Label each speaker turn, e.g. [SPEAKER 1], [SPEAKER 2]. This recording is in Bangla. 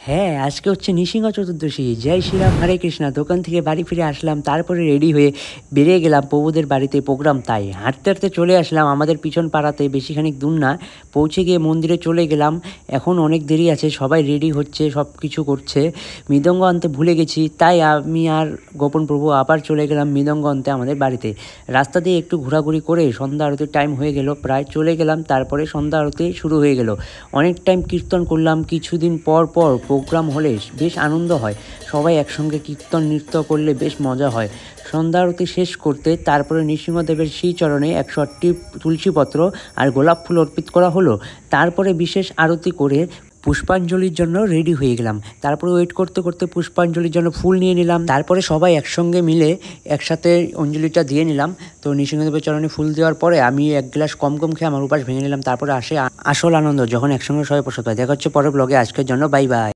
[SPEAKER 1] হ্যাঁ, আজকে হচ্ছে নৃসিংহ চতুর্দশী। জয় শ্রীরাম, হরে কৃষ্ণা। দোকান থেকে বাড়ি ফিরে আসলাম, তারপরে রেডি হয়ে বেরিয়ে গেলাম প্রভুদের বাড়িতে প্রোগ্রাম তাই। হাঁটতে হাঁটতে চলে আসলাম আমাদের পিছন পাড়াতে, বেশিখানিক দূর না। পৌঁছে গিয়ে মন্দিরে চলে গেলাম। এখন অনেক দেরি আছে, সবাই রেডি হচ্ছে, সব কিছু করছে। মৃদঙ্গ আনতে ভুলে গেছি, তাই আমি আর গোপন প্রভু আবার চলে গেলাম মৃদঙ্গ আনতে আমাদের বাড়িতে। রাস্তা দিয়ে একটু ঘোরাঘুরি করে সন্ধ্যা আরতির টাইম হয়ে গেল, প্রায় চলে গেলাম। তারপরে সন্ধ্যা আরতি শুরু হয়ে গেল। অনেক টাইম কীর্তন করলাম। কিছুদিন পর পর প্রোগ্রাম হলে বেশ আনন্দ হয়, সবাই একসঙ্গে কীর্তন নৃত্য করলে বেশ মজা হয়। সন্ধ্যা আরতি শেষ করতে তারপরে নৃসিংহদেবের শ্রীচরণে 108টি তুলসীপত্র আর গোলাপ ফুল অর্পিত করা হলো। তারপরে বিশেষ আরতি করে পুষ্পাঞ্জলির জন্য রেডি হয়ে গেলাম। তারপরে ওয়েট করতে করতে পুষ্পাঞ্জলির জন্য ফুল নিয়ে নিলাম। তারপরে সবাই একসঙ্গে মিলে একসাথে অঞ্জলিটা দিয়ে নিলাম। তো নৃসিংহদেবের চরণে ফুল দেওয়ার পরে আমি এক গ্লাস কম কম খেয়ে আমার উপাস ভেঙে নিলাম। তারপরে আসে আসল আনন্দ, যখন একসঙ্গে সবাই প্রসাদ পায়। দেখা হচ্ছে পরের ব্লগে। আজকের জন্য বাই বাই।